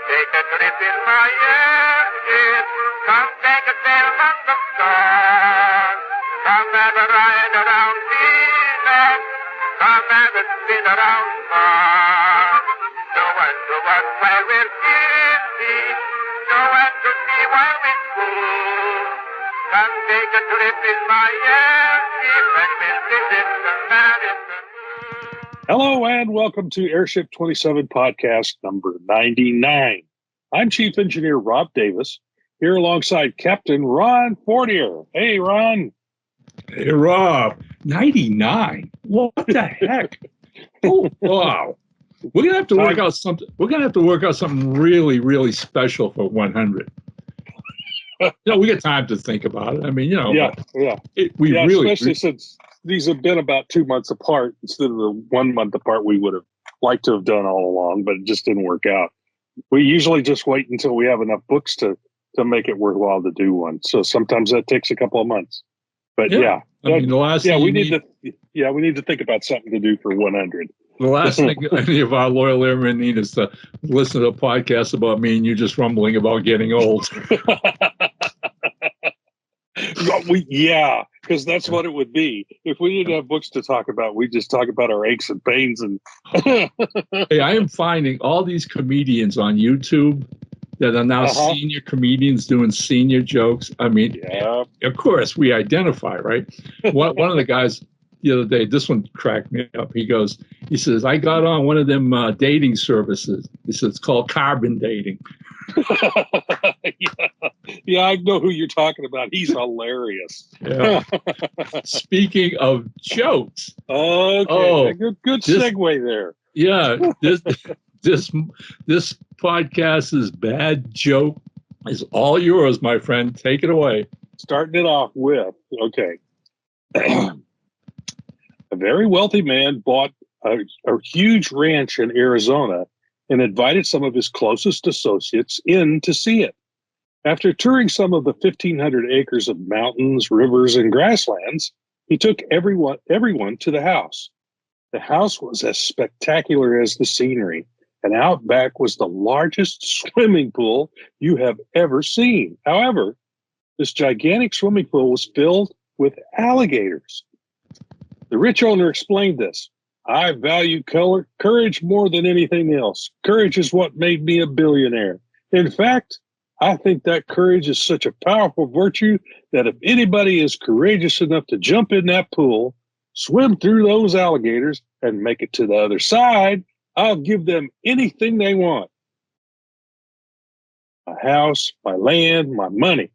Take a trip in my airship. Come take a sail on the storm. Come have a ride around Venus. Come have a spin around Mars. Show us while we're busy. Show us to see while we school. Come take a trip in my airship and we'll visit the man in the moon. Hello and welcome to Airship 27 podcast number 99. I'm Chief Engineer Rob Davis, here alongside Captain Ron Fortier. Hey, Ron. Hey, Rob. 99? What the heck? Oh, wow. We're gonna have to work out something. We're gonna have to work out something really, really special for 100. We got time to think about it. I mean, especially since these have been about 2 months apart instead of the 1 month apart we would have liked to have done all along, but it just didn't work out. We usually just wait until we have enough books to make it worthwhile to do one. So sometimes that takes a couple of months. But we need to think about something to do for 100. The last thing any of our loyal airmen need is to listen to a podcast about me and you just rumbling about getting old. Because that's what it would be. If we didn't have books to talk about, we just talk about our aches and pains. And Hey, I am finding all these comedians on YouTube that are now senior comedians doing senior jokes. I mean, of course, we identify, right? One of the guys the other day, this one cracked me up. He says, I got on one of them dating services. He says, it's called carbon dating. Yeah, I know who you're talking about. He's hilarious. Yeah. Speaking of jokes. Okay. Good segue there. Yeah. This podcast's bad joke is all yours, my friend. Take it away. Starting it off with, okay. A very wealthy man bought a huge ranch in Arizona and invited some of his closest associates in to see it. After touring some of the 1,500 acres of mountains, rivers, and grasslands, he took everyone to the house. The house was as spectacular as the scenery, and out back was the largest swimming pool you have ever seen. However, this gigantic swimming pool was filled with alligators. The rich owner explained this. I value courage more than anything else. Courage is what made me a billionaire. In fact, I think that courage is such a powerful virtue that if anybody is courageous enough to jump in that pool, swim through those alligators, and make it to the other side, I'll give them anything they want. My house, my land, my money.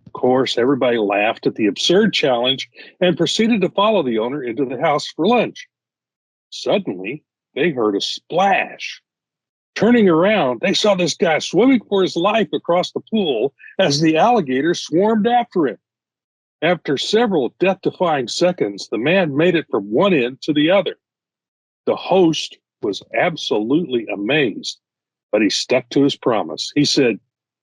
Of course, everybody laughed at the absurd challenge and proceeded to follow the owner into the house for lunch. Suddenly, they heard a splash. Turning around, they saw this guy swimming for his life across the pool as the alligators swarmed after him. After several death-defying seconds, the man made it from one end to the other. The host was absolutely amazed, but he stuck to his promise. He said,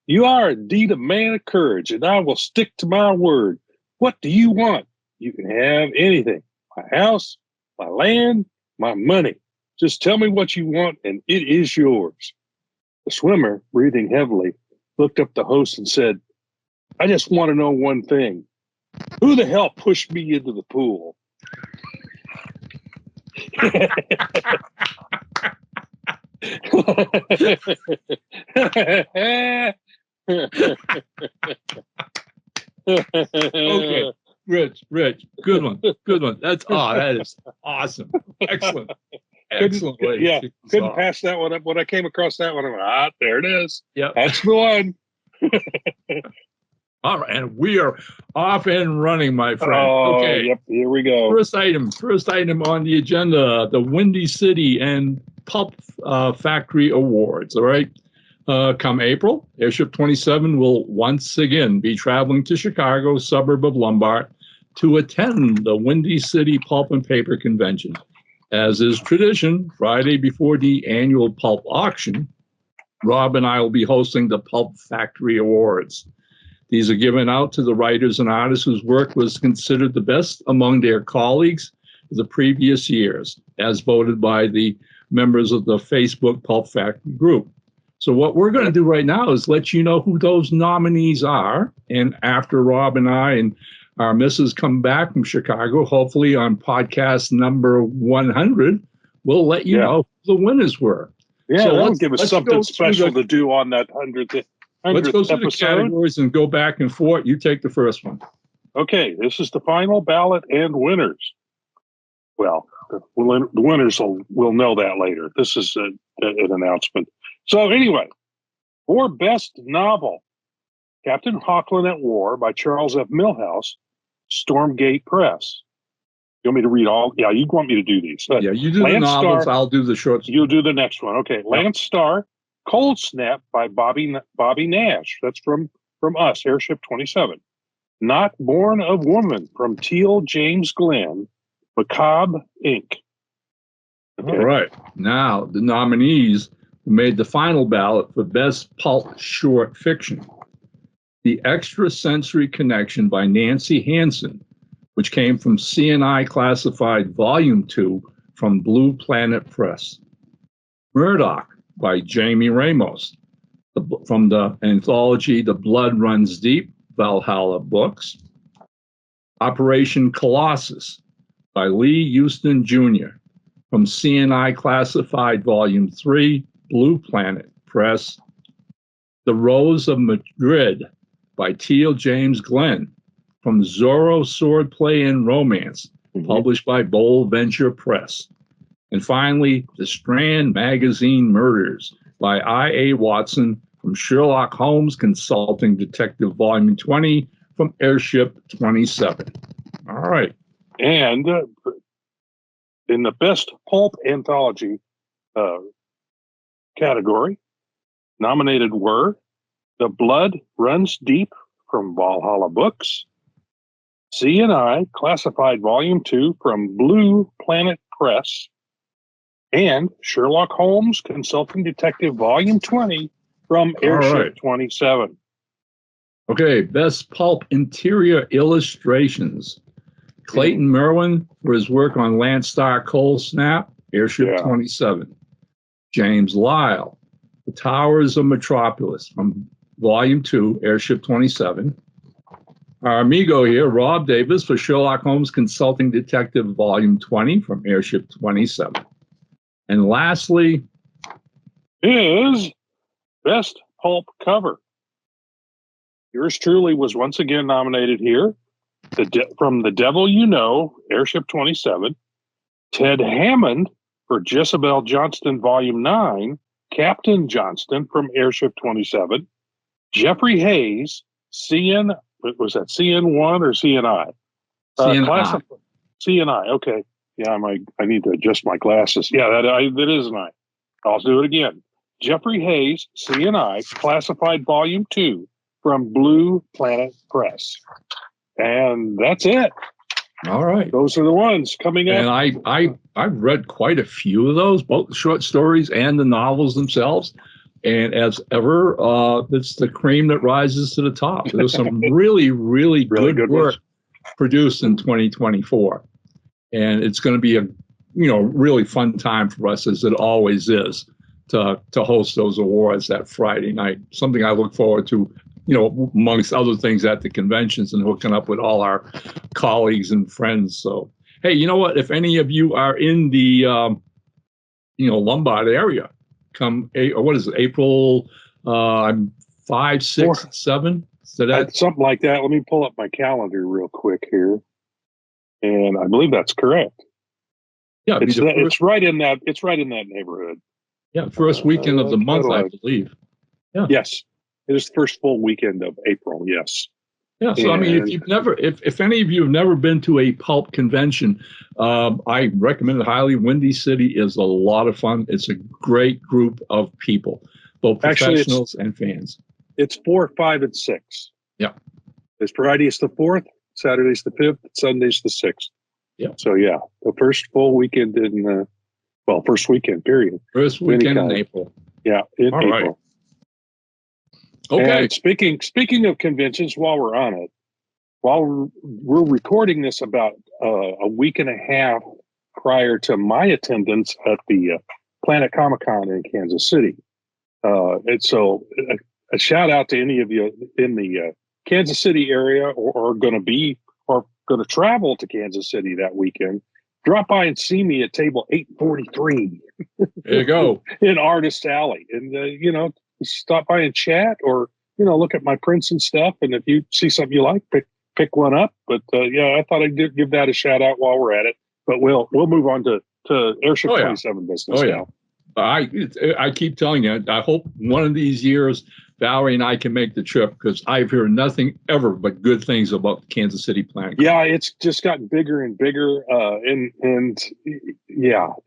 "You are indeed a man of courage, and I will stick to my word. What do you want? You can have anything. My house, my land, my money. Just tell me what you want, and it is yours." The swimmer, breathing heavily, looked up the host and said, "I just want to know one thing. Who the hell pushed me into the pool?" Okay, Rich, good one. That is awesome. Excellent way. Yeah, couldn't pass that one up. When I came across that one, I went, there it is. Yeah, that's the one. All right, and we are off and running, my friend. Okay, yep, here we go. First item on the agenda: the Windy City and Pulp Factory Awards. All right. Come April, Airship 27 will once again be traveling to Chicago, suburb of Lombard, to attend the Windy City Pulp and Paper Convention. As is tradition, Friday before the annual pulp auction, Rob and I will be hosting the Pulp Factory Awards. These are given out to the writers and artists whose work was considered the best among their colleagues of the previous years, as voted by the members of the Facebook Pulp Factory group. So what we're going to do right now is let you know who those nominees are. And after Rob and I and our missus come back from Chicago, hopefully on podcast number 100, we'll let you know who the winners were. Yeah, So that'll give us something special to do on that 100th let's go through episode. The categories and go back and forth. You take the first one. Okay, this is the final ballot and winners. Well, the winners will know that later. This is an announcement. So anyway, for best novel, Captain Hawkland at War by Charles F. Milhouse, Stormgate Press. You want me to read all? Yeah, you want me to do these. Yeah, you do the novels, I'll do the short stories. You'll do the next one. Okay, Lance Starr, Cold Snap by Bobby Nash. That's from us, Airship 27. Not Born of Woman from Teal James Glenn, Macabre Inc. Okay. All right. Now, the nominees who made the final ballot for Best Pulp Short Fiction. The Extrasensory Connection by Nancy Hansen, which came from CNI Classified Volume 2 from Blue Planet Press. Murdoch by Jamie Ramos, from the anthology The Blood Runs Deep, Valhalla Books. Operation Colossus by Lee Houston Jr. from CNI Classified Volume 3, Blue Planet Press. The Rose of Madrid by Teal James Glenn from Zorro Swordplay and Romance, published by Bold Venture Press. And finally, The Strand Magazine Murders by I.A. Watson from Sherlock Holmes Consulting Detective Volume 20 from Airship 27. All right. And in the Best Pulp Anthology category, nominated were The Blood Runs Deep from Valhalla Books, CNI Classified Volume 2 from Blue Planet Press, and Sherlock Holmes Consulting Detective Volume 20 from Airship 27. Okay, Best Pulp Interior Illustrations. Clayton Merwin for his work on Lance Starr Cold Snap, Airship 27. James Lyle, The Towers of Metropolis from Volume 2, Airship 27. Our amigo here, Rob Davis, for Sherlock Holmes Consulting Detective Volume 20 from Airship 27. And lastly, is Best Pulp Cover. Yours truly was once again nominated here. From The Devil You Know, Airship 27. Ted Hammond for Jezebel Johnston Volume 9, Captain Johnston from Airship 27. Jeffrey Hayes, was that CN1 or CNI? CNI. CNI, okay. Yeah, I need to adjust my glasses. Yeah, that is an I. I'll do it again. Jeffrey Hayes, CNI, Classified Volume 2 from Blue Planet Press. And that's it. All right. Those are the ones coming up. And I've read quite a few of those, both the short stories and the novels themselves. And as ever, it's the cream that rises to the top. There's some really, really good work produced in 2024. And it's going to be a really fun time for us, as it always is, to host those awards that Friday night. Something I look forward to, amongst other things at the conventions, and hooking up with all our colleagues and friends. So, hey, you know what? If any of you are in the, Lombard area, come, what is it, April 5, 6, 7? So that's something like that. Let me pull up my calendar real quick here. And I believe that's correct. Yeah, it's right in that neighborhood. Yeah, first weekend of the month, I believe. Yeah. Yes. It is the first full weekend of April, yes. Yeah, so I mean, if any of you have never been to a pulp convention, I recommend it highly. Windy City is a lot of fun. It's a great group of people, both professionals and fans. It's 4, 5, and 6. Yeah. It's Friday's the 4th, Saturday's the 5th, Sunday's the 6th. Yeah. So yeah, the first full weekend in first weekend period. First weekend in April. Yeah, in April. Right. Okay. And speaking of conventions, while we're on it, while we're recording this about a week and a half prior to my attendance at the Planet Comic Con in Kansas City, And so a shout out to any of you in the Kansas City area or going to travel to Kansas City that weekend. Drop by and see me at table 843. There you go. In Artist Alley. And, stop by and chat or, look at my prints and stuff. And if you see something you like, pick one up. But, I thought I'd give that a shout out while we're at it. But we'll move on to Airship 27 business now. I keep telling you, I hope one of these years Valerie and I can make the trip because I've heard nothing ever but good things about the Kansas City plant. Yeah, it's just gotten bigger and bigger, and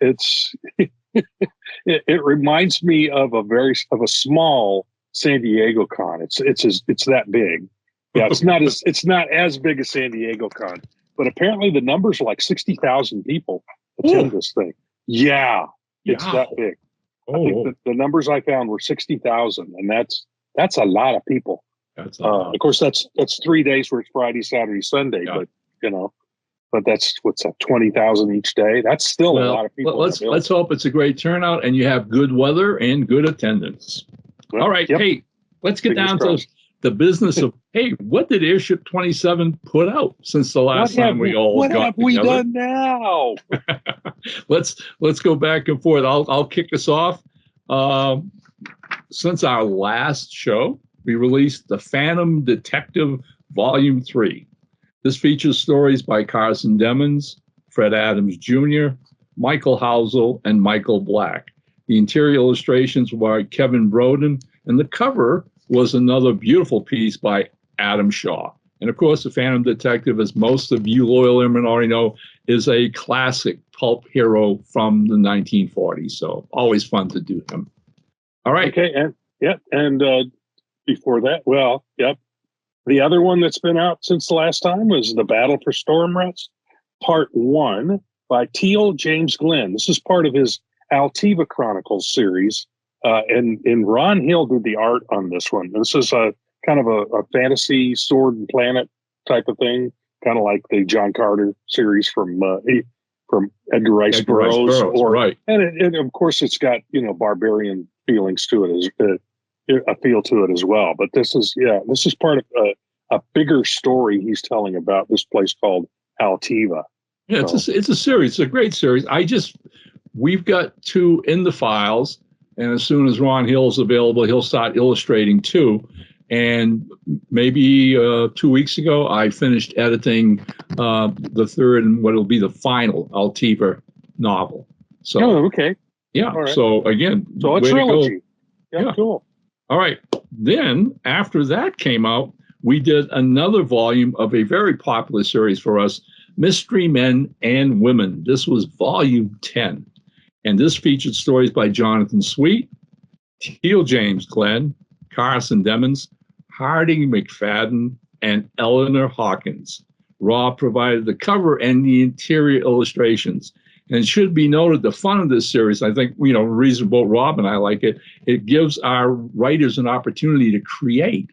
it's it reminds me of a small San Diego con. It's that big. Yeah, it's not as big as San Diego con, but apparently the numbers are like 60,000 people attend this thing. Yeah, it's that big. I think the numbers I found were 60,000, and that's a lot of people. That's of course, that's 3 days where it's Friday, Saturday, Sunday, but that's 20,000 each day. That's still a lot of people. Let's hope it's a great turnout and you have good weather and good attendance. Well, all right, hey, let's get down to the business of what did Airship 27 put out since the last time we all got together? What have we done now? Let's go back and forth. I'll kick us off. Since our last show, we released The Phantom Detective Volume 3. This features stories by Carson Demons, Fred Adams Jr., Michael Housel, and Michael Black. The interior illustrations were by Kevin Broden, and the cover was another beautiful piece by Adam Shaw. And of course, The Phantom Detective, as most of you loyal airmen already know, is a classic pulp hero from the 1940s. So always fun to do him. All right. Okay. And before that, the other one that's been out since the last time was The Battle for Storm Rest, Part 1 by Teal James Glenn. This is part of his Altiva Chronicles series. And Ron Hill did the art on this one. This is a kind of a fantasy sword and planet type of thing, kind of like the John Carter series from Edgar Rice Burroughs. Right. And of course, it's got, barbarian feelings to it, a feel to it as well. But this is part of a bigger story he's telling about this place called Altiva. Yeah, it's a series. It's a great series. We've got 2 in the files, and as soon as Ron Hill's available, he'll start illustrating 2. And maybe 2 weeks ago, I finished editing the third and what will be the final Altiva novel. So, okay. Yeah. Right. So again, a trilogy. Yeah, cool. All right. Then after that came out, we did another volume of a very popular series for us, Mystery Men and Women. This was volume 10. And this featured stories by Jonathan Sweet, Teal James Glenn, Carson Demons, Harding McFadden, and Eleanor Hawkins. Rob provided the cover and the interior illustrations. And it should be noted, the fun of this series, I think, the reason both Rob and I like it, it gives our writers an opportunity to create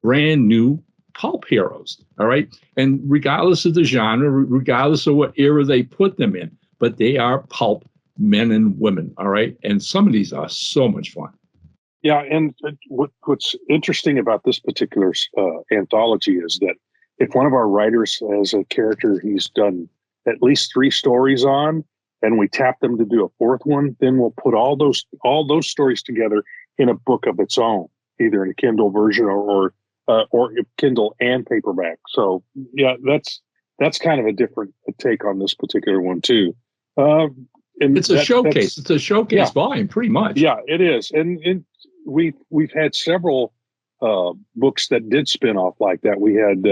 brand new pulp heroes, all right? And regardless of the genre, regardless of what era they put them in, but they are pulp men and women, all right? And some of these are so much fun. Yeah, and what's interesting about this particular anthology is that if one of our writers has a character he's done at least 3 stories on, and we tap them to do a 4th one, then we'll put all those stories together in a book of its own, either in a Kindle version or Kindle and paperback. So yeah, that's kind of a different take on this particular one too. And it's a showcase. It's a showcase volume, pretty much. Yeah, it is. And we've had several books that did spin off like that. We had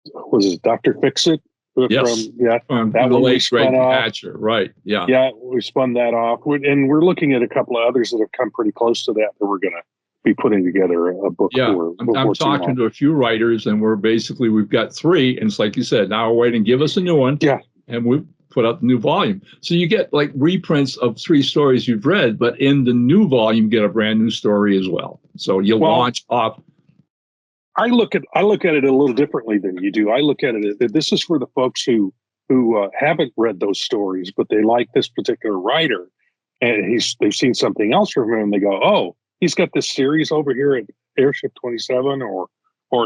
was it Dr. Fix-It? Yes. From that one we spun off. Hatcher, right? Yeah. Yeah, we spun that off, and we're looking at a couple of others that have come pretty close to that we're going to be putting together a book. Yeah, I'm talking to a few writers, and we've got 3, and it's like you said, now we're waiting. Give us a new one. Yeah, and we put out the new volume. So you get like reprints of 3 stories you've read, but in the new volume, you get a brand new story as well. So you launch off. I look at it a little differently than you do. I look at it as this is for the folks who haven't read those stories, but they like this particular writer, and they've seen something else from him, and they go, "Oh, he's got this series over here at Airship 27, or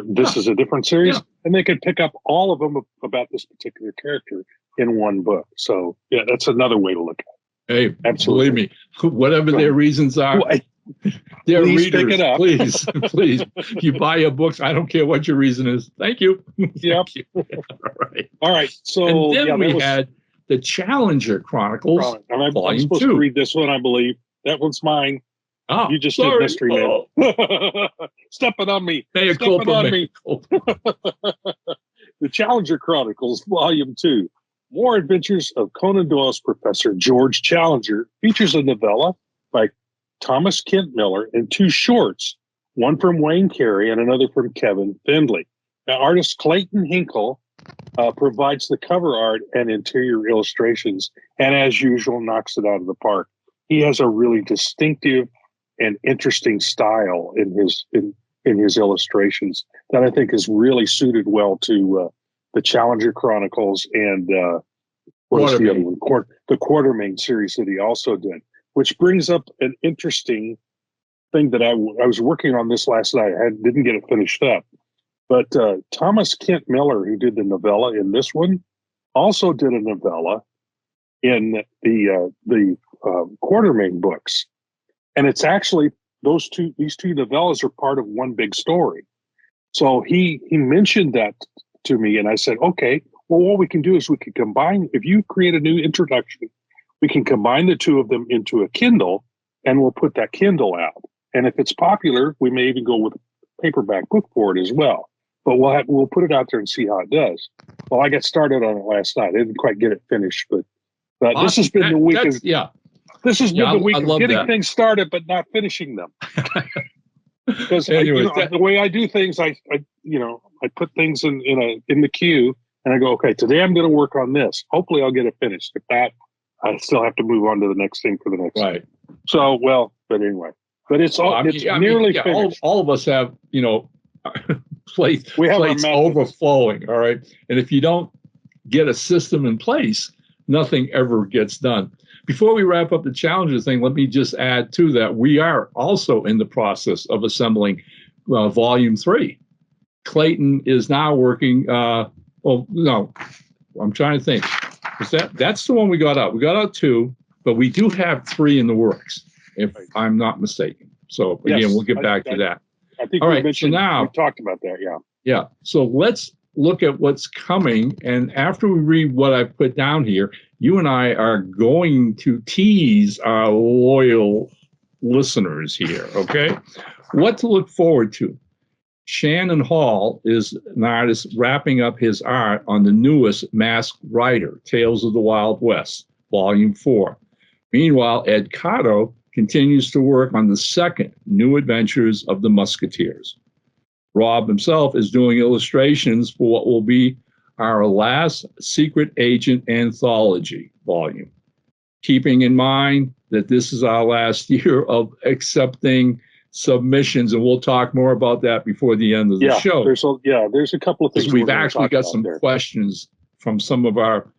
this is a different series," and they could pick up all of them about this particular character in one book. So yeah, that's another way to look at it. Hey, Absolutely. believe me, whatever their reasons are, their please readers, pick it up. please, you buy your books. I don't care what your reason is. Thank you. Yep. Thank you. All right. So and then we had the Challenger Chronicles, and I'm Volume supposed 2. to read this one, I believe. That one's mine. Oh, You just sorry. did Mystery Man. Stepping on me. Mea Stepping culpa, on mea me. culpa. The Challenger Chronicles, Volume 2. More Adventures of Conan Doyle's Professor George Challenger features a novella by Thomas Kent Miller and 2 shorts, one from Wayne Carey and another from Kevin Findlay. Now, artist Clayton Hinkle provides the cover art and interior illustrations, and as usual, knocks it out of the park. He has a really distinctive and interesting style in his illustrations that I think is really suited well to the Challenger Chronicles and what's the other one? The Quartermain series that he also did, which brings up an interesting thing that I was working on this last night. I didn't get it finished up. But Thomas Kent Miller, who did the novella in this one, also did a novella in the Quartermain books. And it's actually these two novellas are part of one big story. So he mentioned that to me, and I said, okay, well, what we can do is we can combine, if you create a new introduction, we can combine the two of them into a Kindle, and we'll put that Kindle out. And if it's popular, we may even go with a paperback book for it as well. But we'll put it out there and see how it does. Well, I got started on it last night. I didn't quite get it finished, but this has been the week of This has been the week of getting things started, but not finishing them. Because the way I do things, I put things in the queue, and I go, okay, today I'm going to work on this. Hopefully, I'll get it finished. If not, I still have to move on to the next thing for the next. Right. Thing. So, but anyway, but it's nearly finished. All of us have, plates overflowing. All right, and if you don't get a system in place, nothing ever gets done. Before we wrap up the Challenger thing, let me just add to that. We are also in the process of assembling Volume 3. Clayton is now working. No, I'm trying to think. That's the one we got out. We got out 2, but we do have 3 in the works, if I'm not mistaken. So again, we'll get back to that. I think all we right, mentioned, so now we talked about that. Yeah. Yeah. So let's look at what's coming. And after we read what I put down here, you and I are going to tease our loyal listeners here. Okay. What to look forward to. Shannon Hall is an artist wrapping up his art on the newest Masked Rider, Tales of the Wild West, Volume 4. Meanwhile, Ed Cotto continues to work on the second New Adventures of the Musketeers. Rob himself is doing illustrations for what will be our last Secret Agent anthology volume, keeping in mind that this is our last year of accepting submissions, and we'll talk more about that before the end of the show. There's a couple of things. We've actually got some questions from some of our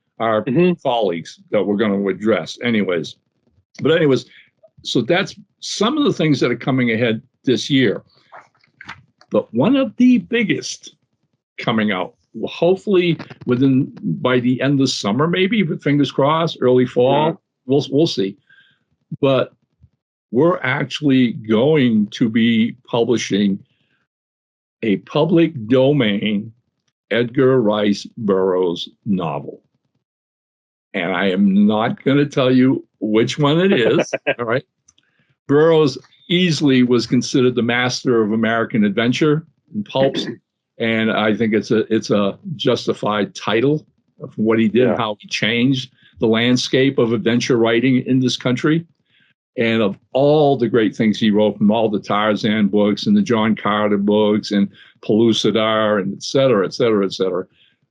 colleagues that we're going to address. But so that's some of the things that are coming ahead this year. But one of the biggest coming out, hopefully by the end of summer, maybe, but fingers crossed, early fall, we'll see. But we're actually going to be publishing a public domain Edgar Rice Burroughs novel. And I am not going to tell you which one it is. All right. Burroughs easily was considered the master of American adventure and pulps. And I think it's a justified title of what he did, how he changed the landscape of adventure writing in this country. And of all the great things he wrote, from all the Tarzan books and the John Carter books and Pellucidar and et cetera, et cetera, et cetera,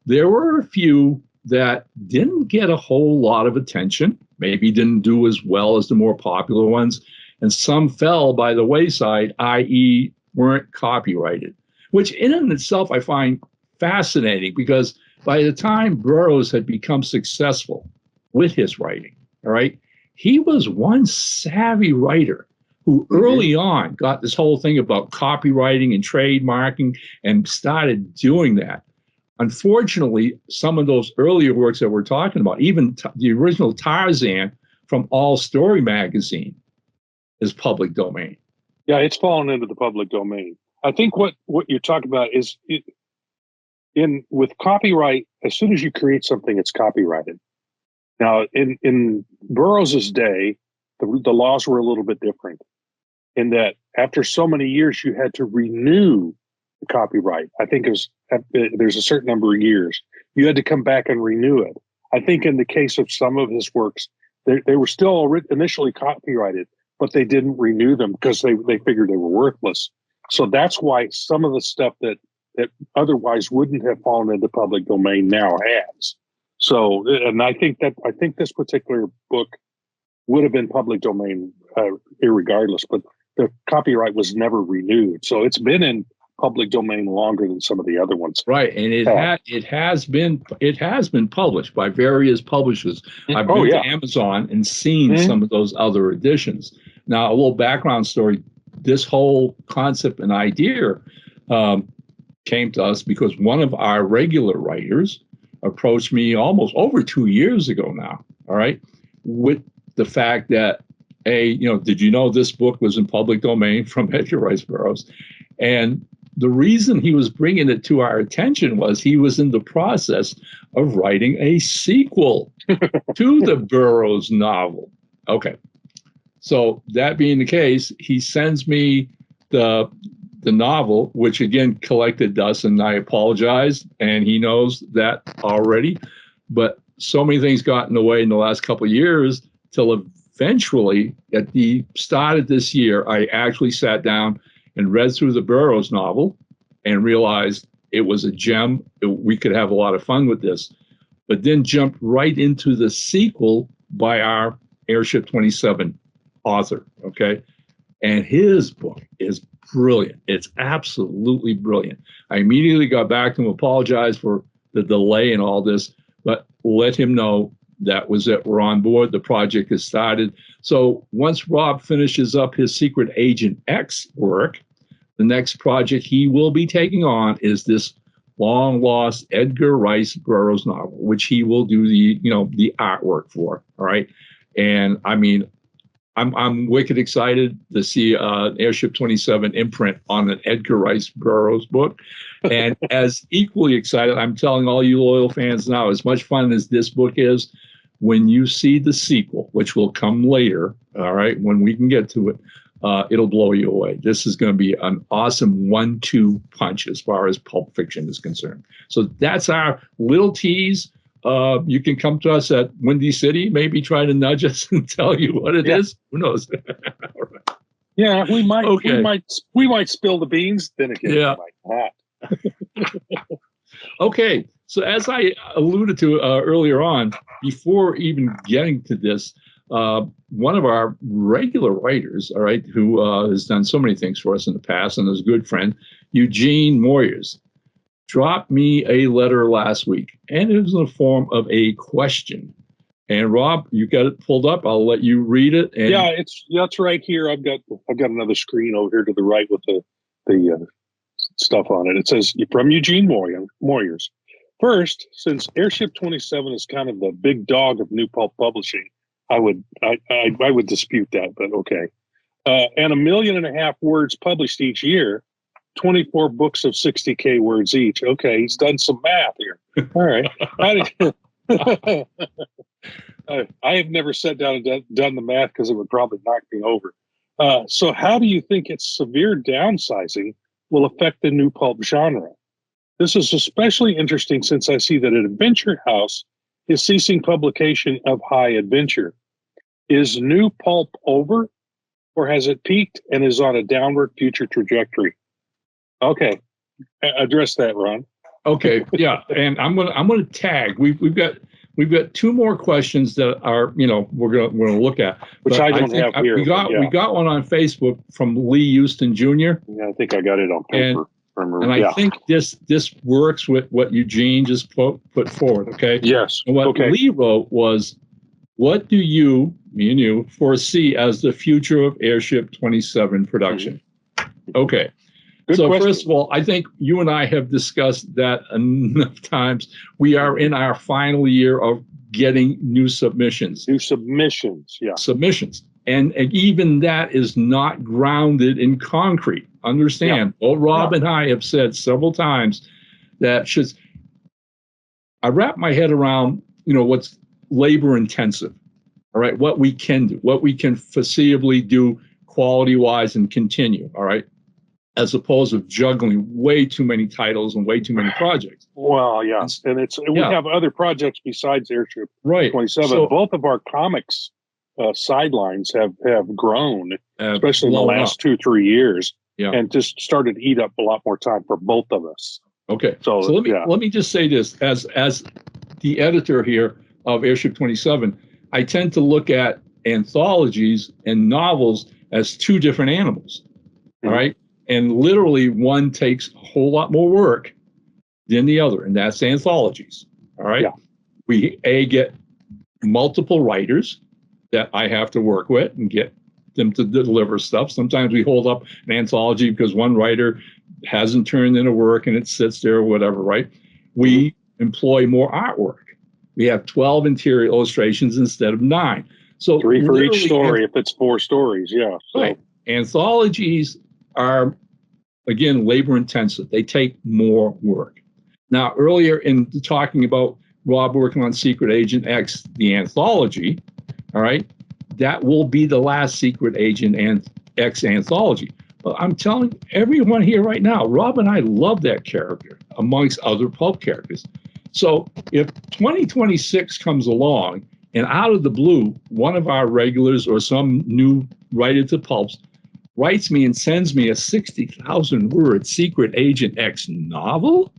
there were a few that didn't get a whole lot of attention, maybe didn't do as well as the more popular ones. And some fell by the wayside, i.e. weren't copyrighted, which in and itself I find fascinating, because by the time Burroughs had become successful with his writing, all right, he was one savvy writer who early on got this whole thing about copywriting and trademarking and started doing that. Unfortunately, some of those earlier works that we're talking about, even the original Tarzan from All Story magazine, is public domain. Yeah, it's fallen into the public domain. I think what you're talking about is with copyright, as soon as you create something, it's copyrighted. Now, in Burroughs's day, the laws were a little bit different in that after so many years, you had to renew the copyright. I think there's a certain number of years. You had to come back and renew it. I think in the case of some of his works, they were still initially copyrighted, but they didn't renew them because they figured they were worthless. So that's why some of the stuff that otherwise wouldn't have fallen into public domain now has. So, and I think this particular book would have been public domain irregardless, but the copyright was never renewed. So it's been in public domain longer than some of the other ones. Right, and it has been published by various publishers. I've been to Amazon and seen some of those other editions. Now, a little background story: this whole concept and idea came to us because one of our regular writers approached me almost over 2 years ago now. All right, with the fact that did you know this book was in public domain from Edgar Rice Burroughs? And the reason he was bringing it to our attention was he was in the process of writing a sequel to the Burroughs novel. Okay. So that being the case, he sends me the novel, which again collected dust, and I apologize, and he knows that already. But so many things got in the way in the last couple of years till eventually, at the start of this year, I actually sat down and read through the Burroughs novel and realized it was a gem. We could have a lot of fun with this, but then jumped right into the sequel by our Airship 27 author. Okay. And his book is brilliant. It's absolutely brilliant. I immediately got back to him, apologized for the delay and all this, but let him know that was it. We're on board. The project has started. So once Rob finishes up his Secret Agent X work, the next project he will be taking on is this long lost Edgar Rice Burroughs novel, which he will do the artwork for. All right. And I mean, I'm wicked excited to see Airship 27 imprint on an Edgar Rice Burroughs book. And as equally excited, I'm telling all you loyal fans now, as much fun as this book is, when you see the sequel, which will come later, all right, when we can get to it, it'll blow you away. This is going to be an awesome 1-2 punch as far as Pulp Fiction is concerned. So that's our little tease. You can come to us at Windy City, maybe try to nudge us and tell you what it is. Who knows? Right. Yeah, we might. Okay. We might spill the beans. Then again, we might not. Okay. So as I alluded to earlier on, before even getting to this, one of our regular writers, all right, who has done so many things for us in the past and is a good friend, Eugene Moyers, dropped me a letter last week, and it was in the form of a question. And Rob, you got it pulled up. I'll let you read it. And it's right here. I've got another screen over here to the right with the stuff on it. It says from Eugene Moyers. First, since Airship 27 is kind of the big dog of new pulp publishing, I would dispute that, but okay. And 1.5 million words published each year, 24 books of 60K words each. Okay, he's done some math here. All right. I have never sat down and done the math because it would probably knock me over. So how do you think its severe downsizing will affect the new pulp genre? This is especially interesting since I see that an adventure house is ceasing publication of high adventure. Is new pulp over, or has it peaked and is on a downward future trajectory? Okay, address that, Ron. Okay, yeah, and I'm gonna tag. We've got 2 more questions that are we're gonna look at, which I don't have here. We got one on Facebook from Lee Houston Jr. Yeah, I think I got it on paper. And I think this works with what Eugene just put forward. Okay. Yes. And what Lee wrote was, What do you, me and you, foresee as the future of Airship 27 production? Okay. Good So question. first of all, I think you and I have discussed that enough times. We are in our final year of getting new submissions. New submissions, yeah. Submissions. And even that is not grounded in concrete. Understand, both Rob and I have said several times that I wrap my head around, what's labor intensive, all right, what we can do, what we can foreseeably do quality wise and continue, all right, as opposed to juggling way too many titles and way too many projects. Well, yeah, and we have other projects besides Airship 27. So, both of our comics sidelines have grown, especially in the last 2-3 years, and just started to eat up a lot more time for both of us. Okay, so let me just say this as the editor here of Airship 27, I tend to look at anthologies and novels as two different animals. All right. And literally one takes a whole lot more work than the other, and that's anthologies. All right. Yeah. We get multiple writers that I have to work with and get them to deliver stuff. Sometimes we hold up an anthology because one writer hasn't turned in a work and it sits there or whatever, right? We employ more artwork. We have 12 interior illustrations instead of 9. So 3 for each story if it's 4 stories, yeah. So. Right. Anthologies are, again, labor intensive. They take more work. Now, earlier in talking about Rob working on Secret Agent X, the anthology, all right, that will be the last Secret Agent X anthology. But I'm telling everyone here right now, Rob and I love that character amongst other pulp characters. So if 2026 comes along and out of the blue, one of our regulars or some new writer to pulps writes me and sends me a 60,000 word Secret Agent X novel,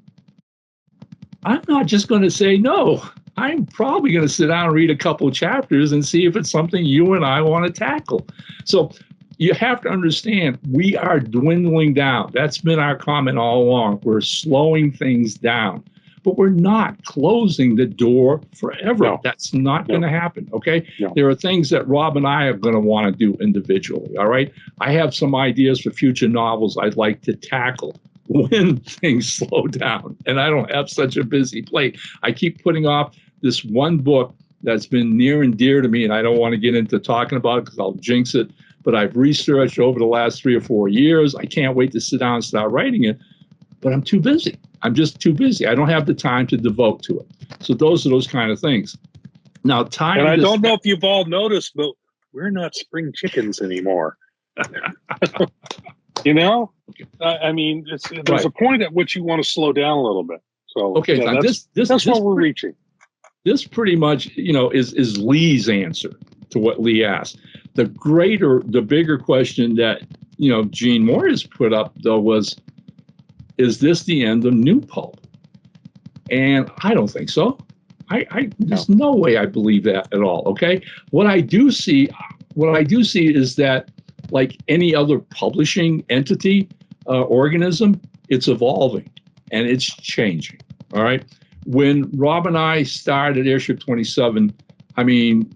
I'm not just going to say no. I'm probably going to sit down and read a couple chapters and see if it's something you and I want to tackle. So you have to understand, we are dwindling down. That's been our comment all along. We're slowing things down, but we're not closing the door forever. No. That's not going to happen, okay? No. There are things that Rob and I are going to want to do individually, all right? I have some ideas for future novels I'd like to tackle when things slow down, and I don't have such a busy plate. I keep putting off this one book that's been near and dear to me, and I don't want to get into talking about it because I'll jinx it, but I've researched over the last 3 or 4 years. I can't wait to sit down and start writing it, but I'm too busy. I'm just too busy. I don't have the time to devote to it. So those are those kind of things. Now, time. And I don't know if you've all noticed, but we're not spring chickens anymore. You know, I mean, there's a point at which you want to slow down a little bit. So okay, yeah, that's what we're reaching. This pretty much, is Lee's answer to what Lee asked. The bigger question that Gene Moore has put up though was, is this the end of new pulp? And I don't think so. There's no way I believe that at all. Okay, what I do see is that, like any other publishing entity, organism, it's evolving and it's changing. All right. When Rob and I started Airship 27, I mean,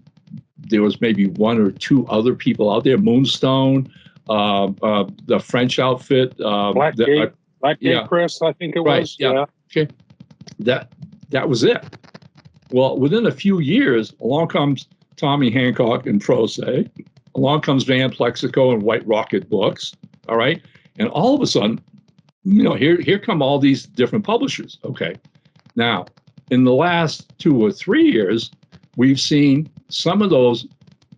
there was maybe 1 or 2 other people out there. Moonstone, the French outfit, Blackgate Press, I think it was. Yeah. Okay. That was it. Well, within a few years, along comes Tommy Hancock and Prose. Along comes Van Plexico and White Rocket Books. All right. And all of a sudden, here come all these different publishers. Okay. Now, in the last 2 or 3 years, we've seen some of those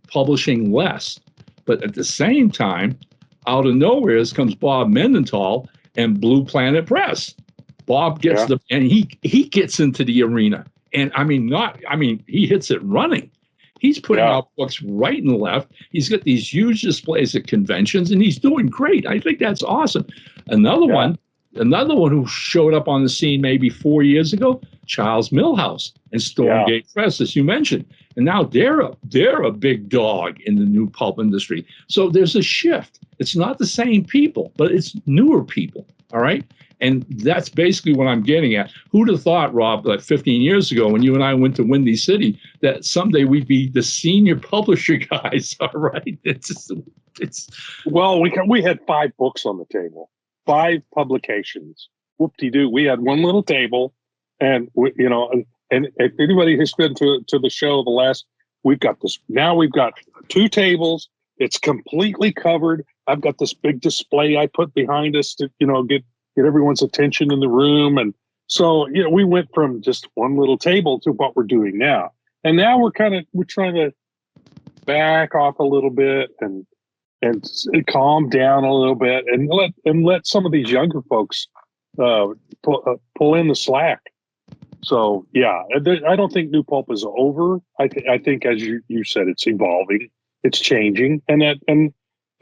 publishing less. But at the same time, out of nowhere comes Bob Mendenthal and Blue Planet Press. Bob gets and he gets into the arena. And he hits it running. He's putting out books right and left. He's got these huge displays at conventions, and he's doing great. I think that's awesome. Another one who showed up on the scene maybe 4 years ago, Charles Millhouse and Stormgate Press, as you mentioned. And now they're a big dog in the new pulp industry. So there's a shift. It's not the same people, but it's newer people. All right. And that's basically what I'm getting at. Who'd have thought, Rob, that 15 years ago when you and I went to Windy City, that someday we'd be the senior publisher guys, all right? It's Well, we had 5 books on the table, 5 publications. Whoop-de-doo. We had one little table, and and if anybody has been to the show we've got this. Now we've got 2 tables. It's completely covered. I've got this big display I put behind us to get everyone's attention in the room, and so we went from just one little table to what we're doing now. And now we're trying to back off a little bit and calm down a little bit and let some of these younger folks pull in the slack. So yeah, I don't think New Pulp is over. I think, as you said, it's evolving, it's changing, and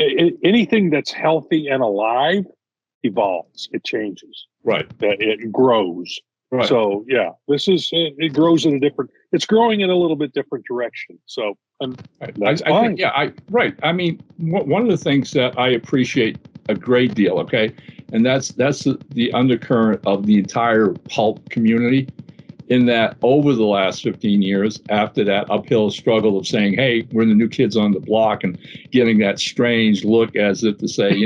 anything that's healthy and alive evolves, it changes, right, it grows. Right. So yeah, this is it grows it's growing in a little bit different direction. So that's fine. Right. I mean, one of the things that I appreciate a great deal, okay, and that's the undercurrent of the entire pulp community, in that over the last 15 years, after that uphill struggle of saying, hey, we're the new kids on the block, and getting that strange look as if to say,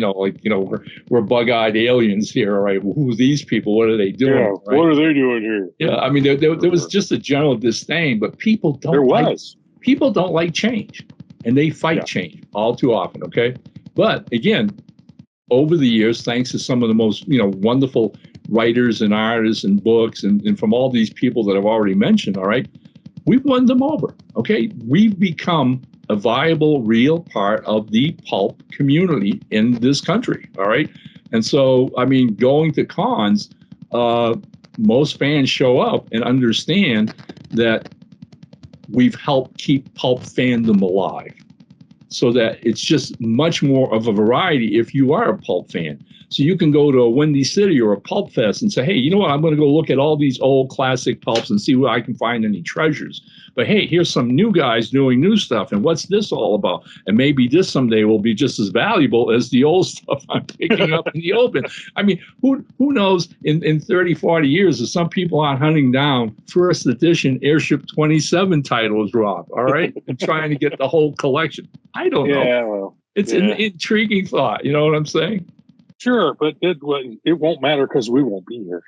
we're bug-eyed aliens here, all right? Well, who are these people? What are they doing? Yeah, right? What are they doing here? Yeah, I mean, there was just a general disdain, but people don't like change, and they fight change all too often, okay? But again, over the years, thanks to some of the most wonderful writers and artists and books and from all these people that I've already mentioned, all right, we've won them over, okay? We've become a viable, real part of the pulp community in this country, all right? And so, I mean, going to cons, most fans show up and understand that we've helped keep pulp fandom alive, so that it's just much more of a variety if you are a pulp fan. So you can go to a Windy City or a Pulp Fest and say, hey, you know what? I'm going to go look at all these old classic pulps and see where I can find any treasures. But hey, here's some new guys doing new stuff. And what's this all about? And maybe this someday will be just as valuable as the old stuff I'm picking up in the open. I mean, who knows in 30, 40 years if some people aren't hunting down first edition Airship 27 titles, Rob, all right? And trying to get the whole collection. I don't know. Yeah, well, it's an intriguing thought. You know what I'm saying? Sure, but it won't matter because we won't be here.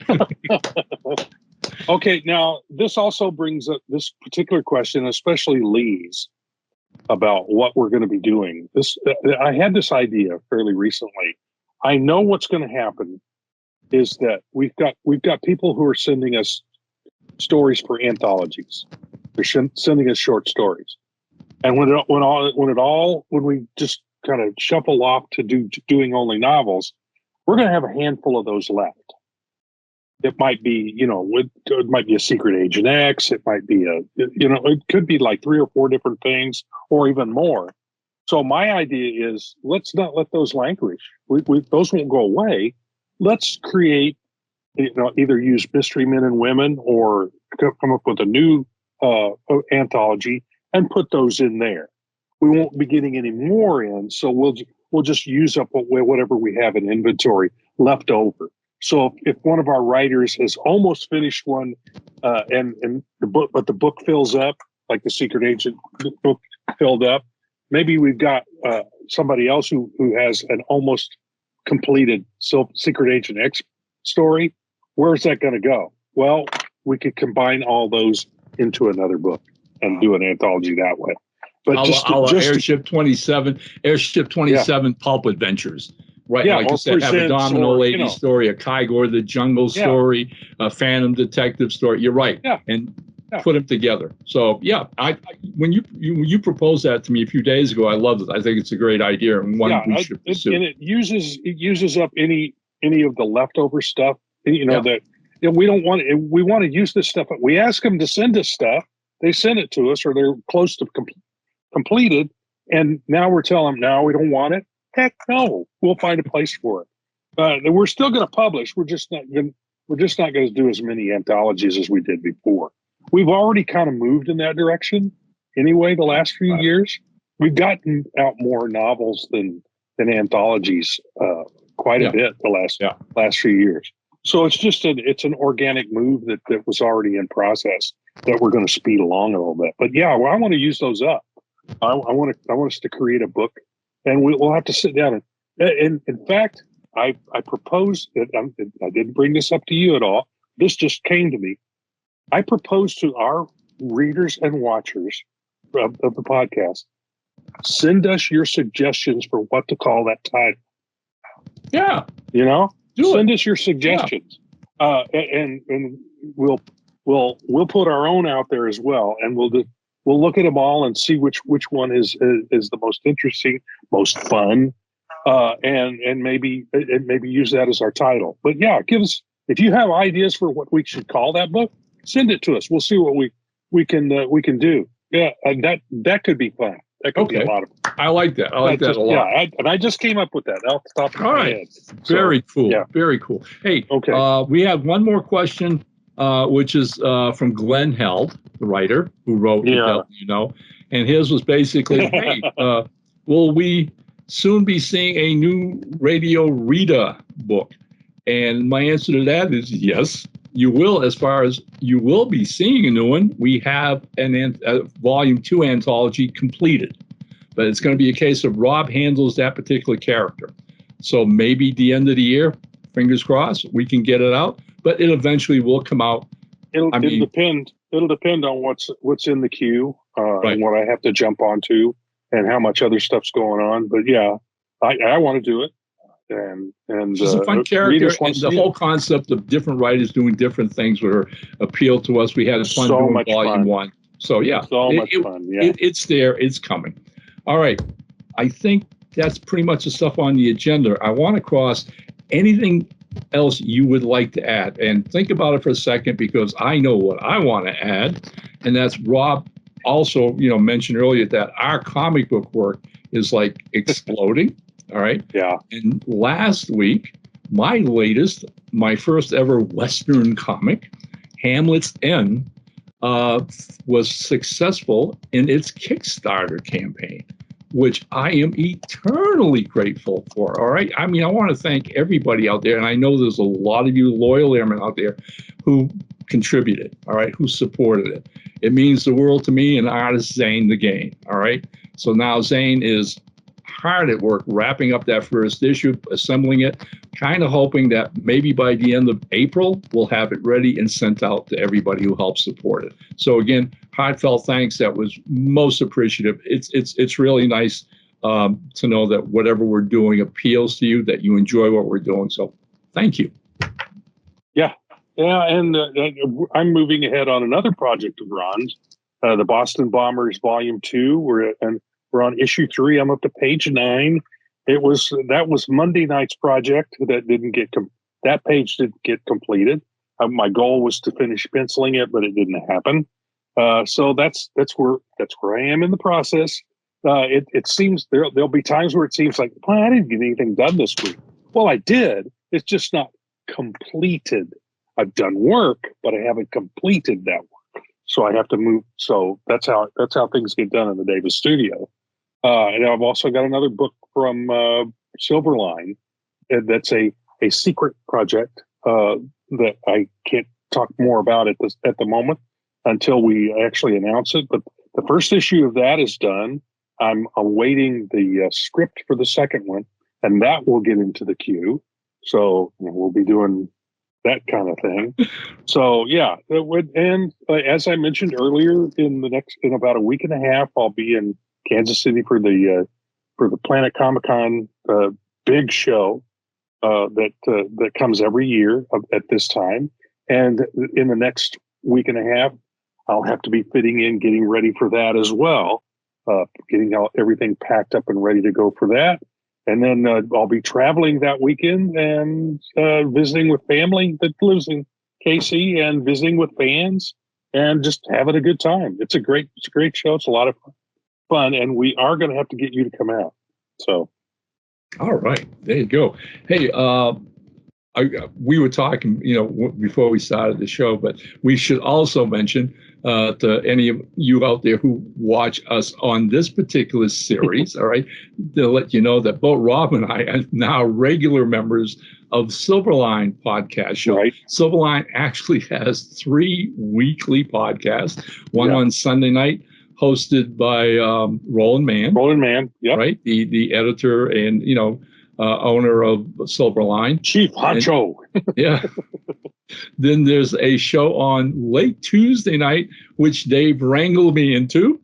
Okay, now this also brings up this particular question, especially Lee's, about what we're going to be doing. I had this idea fairly recently. I know what's going to happen is that we've got people who are sending us stories for anthologies. They're sending us short stories, and when we just kind of shuffle off to doing only novels, we're going to have a handful of those left. It might be, it might be a Secret Agent X. It might be it could be like 3 or 4 different things, or even more. So my idea is, let's not let those languish. Those won't go away. Let's create, either use Mystery Men and Women or come up with a new anthology and put those in there. We won't be getting any more in, so we'll just use up whatever we have in inventory left over. So if one of our writers has almost finished one, and the book fills up, like the Secret Agent book filled up, maybe we've got somebody else who has an almost completed Secret Agent X story. Where's that going to go? Well, we could combine all those into another book and do an anthology that way. But just Airship 27 Pulp Adventures, right? Yeah, like you said, have a Domino Lady story, a Kygor the Jungle story, a Phantom Detective story. You're right, and put them together. So when you proposed that to me a few days ago, I loved it. I think it's a great idea and one we should pursue. And it uses up any of the leftover stuff. That we don't want. We want to use this stuff. We ask them to send us stuff. They send it to us, or they're close to completed, and now we're telling them, no, we don't want it. Heck no, we'll find a place for it. We're still going to publish. We're just not going to do as many anthologies as we did before. We've already kind of moved in that direction anyway. The last few years, we've gotten out more novels than anthologies quite a bit the last few years. So it's an organic move that was already in process that we're going to speed along a little bit. But yeah, well, I want to use those up. I want us to create a book, and we'll have to sit down and in fact, I proposed that I didn't bring this up to you at all. This just came to me. I proposed to our readers and watchers of the podcast, send us your suggestions for what to call that title. Yeah, Send us your suggestions, and we'll put our own out there as well, and we'll look at them all and see which one is the most interesting, most fun, and maybe use that as our title. But yeah, give us, if you have ideas for what we should call that book, send it to us. We'll see what we can do. Yeah, and that could be fun. That could be a lot of fun. I like that. I like that a lot. Yeah, and I just came up with that off the top of my head. Very cool. Yeah. Very cool. Hey, okay. We have one more question, which is from Glenn Held, the writer who wrote The Devil You Know. And his was basically, hey, will we soon be seeing a new Radio Rita book? And my answer to that is yes, you will. As far as you will be seeing a new one, we have a volume 2 anthology completed. But it's going to be a case of Rob handles that particular character. So maybe the end of the year, fingers crossed, we can get it out. But it eventually will come out. It'll depend. It'll depend on what's in the queue and what I have to jump onto and how much other stuff's going on. But yeah, I want to do it. And she's a fun character, and the whole concept of different writers doing different things with her appealed to us. We had fun doing volume 1. So yeah, much fun. Yeah, it's there. It's coming. All right, I think that's pretty much the stuff on the agenda. I want to cross anything else you would like to add, and think about it for a second, because I know what I want to add, and that's Rob also mentioned earlier that our comic book work is like exploding. All right. Yeah. And last week, my first ever Western comic, Hamlet's End, was successful in its Kickstarter campaign, which I am eternally grateful for. All right. I mean, I want to thank everybody out there. And I know there's a lot of you loyal airmen out there who contributed. All right. Who supported it. It means the world to me and artist Zane the Game. All right. So now Zane is hard at work wrapping up that first issue, assembling it, kind of hoping that maybe by the end of April we'll have it ready and sent out to everybody who helped support it. So again, heartfelt thanks. That was most appreciative. It's really nice to know that whatever we're doing appeals to you, that you enjoy what we're doing. So thank you. Yeah, and I'm moving ahead on another project of Ron's, the Boston Bombers Volume 2. We're on issue 3. I'm up to page 9. That was Monday night's project that page didn't get completed. My goal was to finish penciling it, but it didn't happen. So that's where I am in the process. It seems there'll be times where it seems like, well, I didn't get anything done this week. Well, I did. It's just not completed. I've done work, but I haven't completed that work. So I have to move. So that's how things get done in the Davis studio. And I've also got another book from Silverline that's a secret project that I can't talk more about at the moment until we actually announce it. But the first issue of that is done. I'm awaiting the script for the second one, and that will get into the queue. So we'll be doing that kind of thing. So yeah, and as I mentioned earlier, in about a week and a half, I'll be in Kansas City for the Planet Comic Con big show that comes every year at this time. And in the next week and a half, I'll have to be getting ready for that as well, getting everything packed up and ready to go for that. And then I'll be traveling that weekend and visiting with family that lives in KC and visiting with fans and just having a good time. It's a great show. It's a lot of fun, and we are going to have to get you to come out. So, all right, there you go. Hey, we were talking, before we started the show, but we should also mention to any of you out there who watch us on this particular series, all right, to let you know that both Rob and I are now regular members of Silverline podcast show. Right. Silverline actually has 3 weekly podcasts, one on Sunday night, hosted by Roland Mann. Roland Mann, yeah. Right, the editor and, owner of Silverline. Chief Honcho. Yeah. Then there's a show on late Tuesday night, which Dave wrangled me into,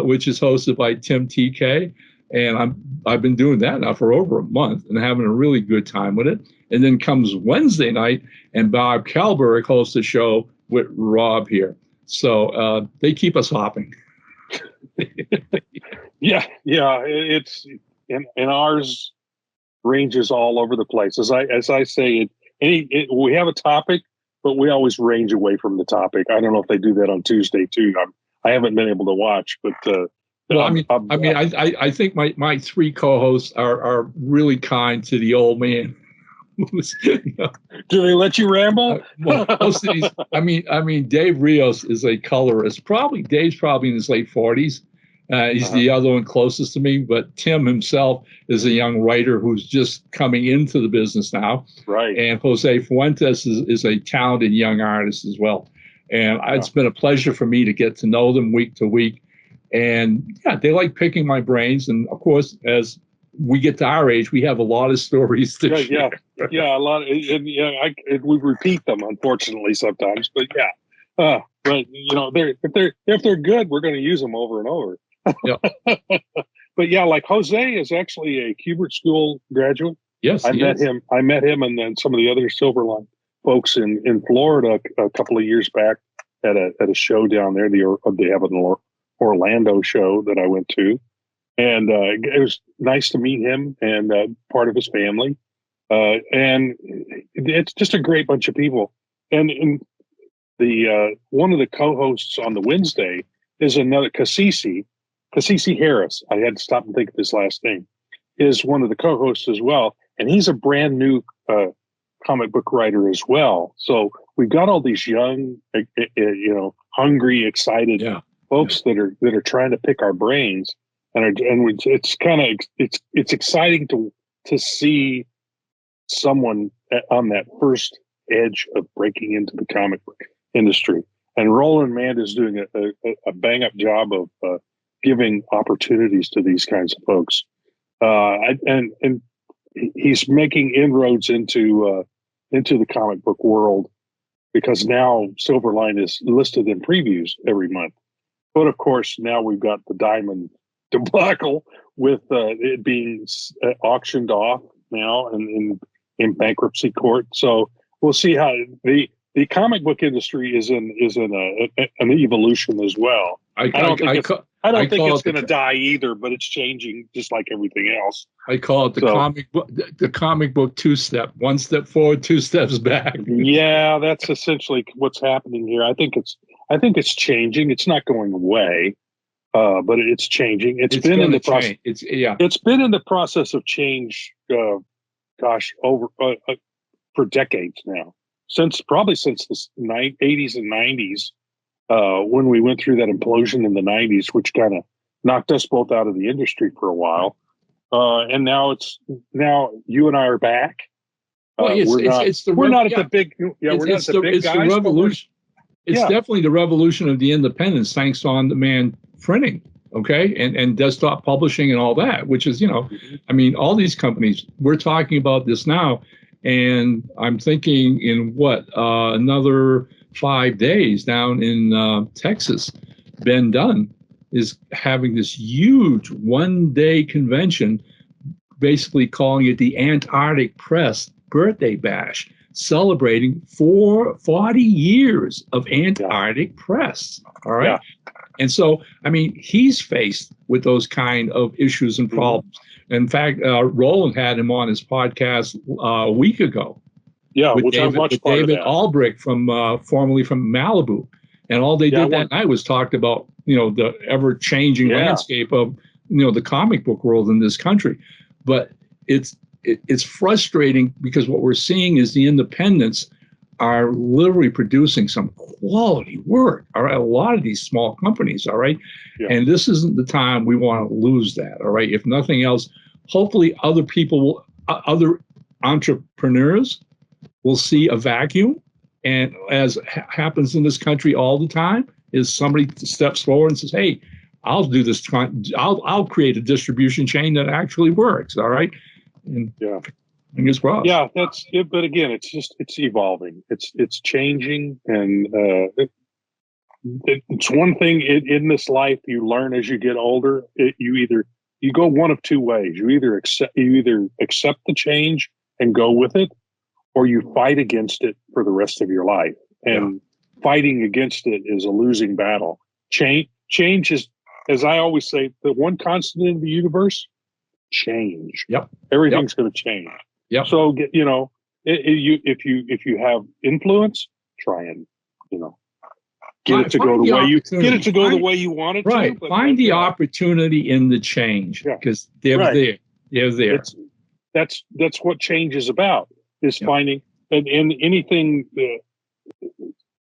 which is hosted by Tim TK. And I've been doing that now for over a month and having a really good time with it. And then comes Wednesday night, and Bob Kalberg hosts a show with Rob here. So they keep us hopping. Yeah. It's and ours ranges all over the place. As I say, we have a topic, but we always range away from the topic. I don't know if they do that on Tuesday too. I haven't been able to watch, but well, I think my 3 co-hosts are really kind to the old man. Do they let you ramble? Well, most of these. I mean, Dave Rios is a colorist. Dave's probably in his late 40s. He's the other one closest to me, but Tim himself is a young writer who's just coming into the business now. Right. And Jose Fuentes is a talented young artist as well. And it's been a pleasure for me to get to know them week to week. And yeah, they like picking my brains. And of course, as we get to our age, we have a lot of stories to share. Yeah, a lot. We repeat them, unfortunately, sometimes. But yeah, but if they're good, we're going to use them over and over. Yeah. But yeah, like Jose is actually a Hubert School graduate. Yes, I met him, and then some of the other Silverline folks in Florida a couple of years back at a show down there. They have an Orlando show that I went to, and it was nice to meet him and part of his family. And it's just a great bunch of people. And the one of the co-hosts on the Wednesday is another Cassisi Harris. I had to stop and think of his last name. Is one of the co-hosts as well, and he's a brand new comic book writer as well. So we've got all these young, hungry, excited folks that are trying to pick our brains, and it's exciting to see someone on that first edge of breaking into the comic book industry. And Roland Mann is doing a bang up job of giving opportunities to these kinds of folks. And he's making inroads into the comic book world, because now Silverline is listed in previews every month. But of course, now we've got the Diamond debacle with it being auctioned off now and in bankruptcy court. So we'll see how the comic book industry is in an evolution as well. I don't think it's going to die either, but it's changing just like everything else. I call it the comic book 2-step, 1 step forward, 2 steps back. Yeah, that's essentially what's happening here. I think it's changing. It's not going away, but it's changing. It's been in the process. It's been in the process of change. Over for decades now. Since the 80s and 90s, when we went through that implosion in the 90s, which kind of knocked us both out of the industry for a while. And now you and I are back. We're not at the big revolution. It's definitely the revolution of the independence, thanks to on-demand printing, okay, and desktop publishing and all that, which is, all these companies, we're talking about this now. And I'm thinking in another 5 days down in Texas, Ben Dunn is having this huge 1-day convention, basically calling it the Antarctic Press Birthday Bash, celebrating 40 years of Antarctic Press. All right. Yeah. And so, he's faced with those kind of issues and problems. In fact, Roland had him on his podcast a week ago. Yeah, with David Albrecht formerly from Malibu. And all they did that night was talked about, the ever-changing landscape of, the comic book world in this country. But it's it's frustrating because what we're seeing is the independents are literally producing some quality work. All right, a lot of these small companies. All right, Yeah. and this isn't the time we want to lose that. All right, if nothing else, hopefully other people will, other entrepreneurs will see a vacuum, and as happens in this country all the time, is somebody steps forward and says, "Hey, I'll do this. I'll create a distribution chain that actually works." All right, and Yeah. fingers crossed. Yeah, that's it. But again, it's evolving. It's changing, and it's one thing in this life you learn as you get older. You go one of two ways. You either accept the change and go with it, or you fight against it for the rest of your life. And fighting against it is a losing battle. Change is, as I always say, the one constant in the universe: change. Yep. Everything's going to change. Yep. So if you have influence, try and get it to go the way you want it to. Right. Find the opportunity in the change, because they're there. They're there. That's what change is about. Is finding and anything.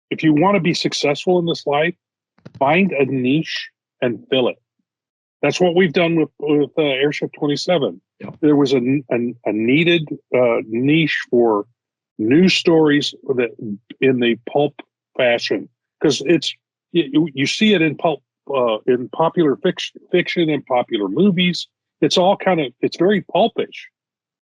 If you want to be successful in this life, find a niche and fill it. That's what we've done with Airship 27. Yep. There was a needed niche for news stories that in the pulp fashion, because you see it in pulp in popular fiction and popular movies. It's all it's very pulpish.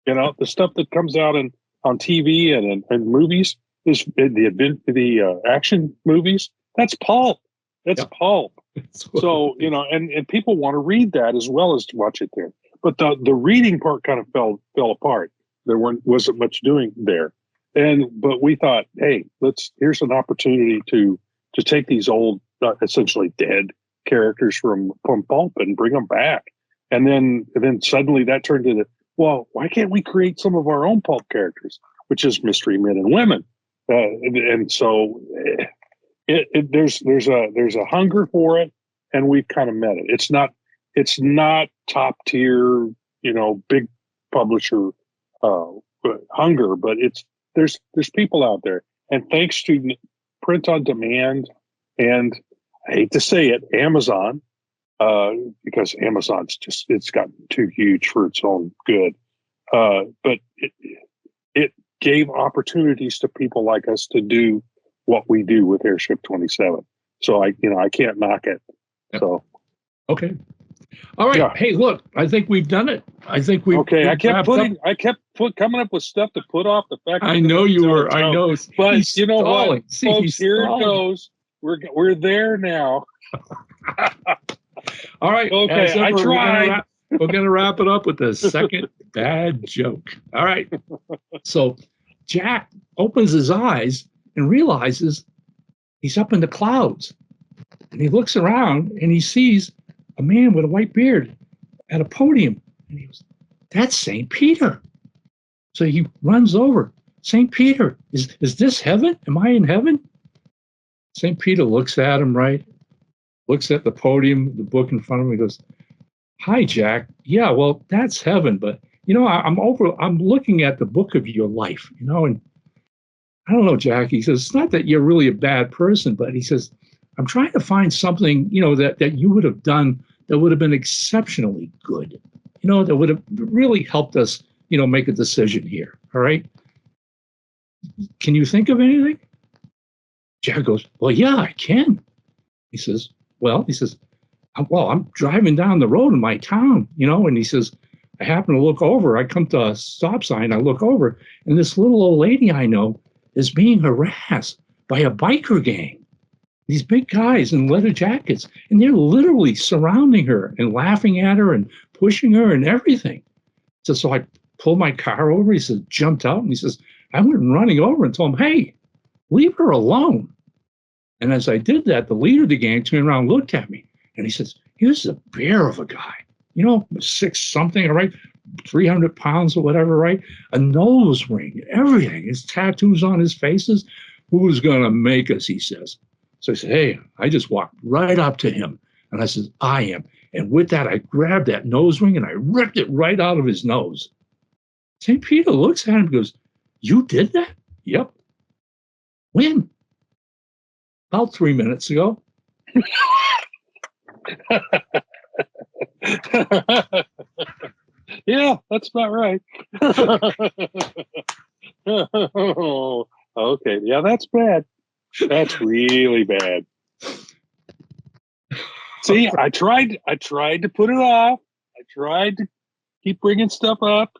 The stuff that comes out on TV and movies is the action movies. That's pulp. That's pulp. So, and people want to read that as well as to watch it there. But the reading part kind of fell apart. There wasn't much doing there. But we thought, hey, here's an opportunity to take these old, essentially dead characters from pulp and bring them back. And then suddenly that turned into, well, why can't we create some of our own pulp characters, which is mystery men and women? And so there's a hunger for it, and we've kind of met it. It's not top tier, big publisher hunger, but there's people out there, and thanks to print on demand, and I hate to say it, Amazon, because Amazon's it's gotten too huge for its own good, but it gave opportunities to people like us to do what we do with Airship 27. So I can't knock it. Yep. So okay, all right. Yeah. Hey, look, I think we've done it. I think we. Okay, I kept coming up with stuff to put off the fact. I know you were. I know, but you know what, folks? Here it goes. We're there now. All right. Okay, I tried. We're gonna wrap it up with the second bad joke. All right. So Jack opens his eyes and realizes he's up in the clouds. And he looks around and he sees a man with a white beard at a podium. And he goes, that's St. Peter. So he runs over. St. Peter, is this heaven? Am I in heaven? St. Peter looks at him, right? Looks at the podium, the book in front of him. He goes, hi, Jack. Yeah, well, that's heaven. But, I'm looking at the book of your life, and I don't know, Jack. He says, it's not that you're really a bad person, but he says, I'm trying to find something, that you would have done that would have been exceptionally good, that would have really helped us, make a decision here. All right. Can you think of anything? Jack goes, well, yeah, I can. He says, I'm driving down the road in my town, and he says, I happen to look over. I come to a stop sign. I look over, and this little old lady I know is being harassed by a biker gang. These big guys in leather jackets, and they're literally surrounding her and laughing at her and pushing her and everything. So I pulled my car over. He says, jumped out, and he says, I went running over and told him, hey, leave her alone. And as I did that, the leader of the gang turned around and looked at me, and he says, here's a bear of a guy, 6 something, all right, 300 pounds or whatever, right? A nose ring, everything, his tattoos on his faces. Who's going to make us, he says. So I said, hey, I just walked right up to him. And I said, I am. And with that, I grabbed that nose ring and I ripped it right out of his nose. St. Peter looks at him and goes, "You did that?" "Yep." "When?" "About 3 minutes ago." Yeah, that's about right. Oh, okay. Yeah, that's bad. That's really bad. See, I tried to put it off. I tried to keep bringing stuff up.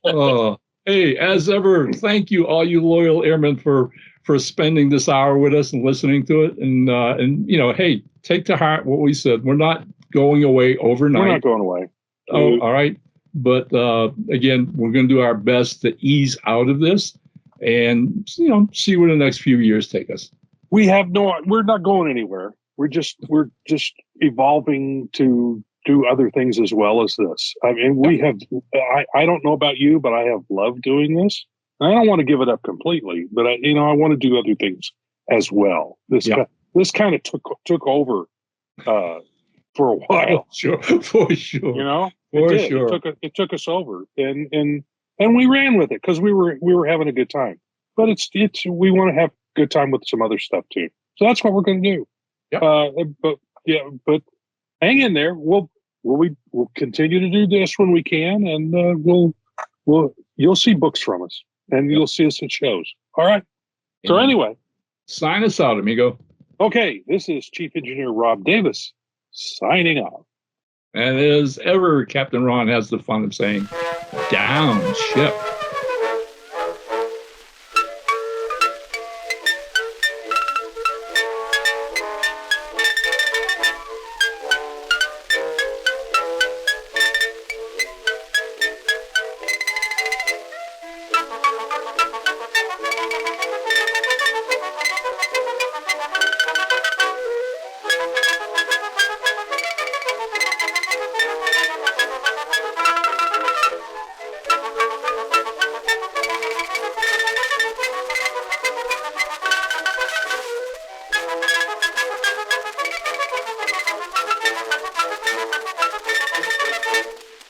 Oh, hey, as ever, thank you, all you loyal airmen, for spending this hour with us and listening to it. And hey, take to heart what we said. We're not going away overnight. We're not going away. Oh, all right. But again, we're going to do our best to ease out of this, and see where the next few years take us. We're not going anywhere. We're just evolving to do other things as well as this. I mean, I don't know about you, but I have loved doing this. I don't want to give it up completely, but I want to do other things as well. This kind of took over for a while. For sure. It took us over, and we ran with it because we were having a good time. But we want to have a good time with some other stuff too. So that's what we're going to do. But hang in there. We'll continue to do this when we can, and you'll see books from us, and you'll see us at shows. All right. So anyway, sign us out, amigo. Okay, this is Chief Engineer Rob Davis signing off. And as ever, Captain Ron has the fun of saying, "Down ship."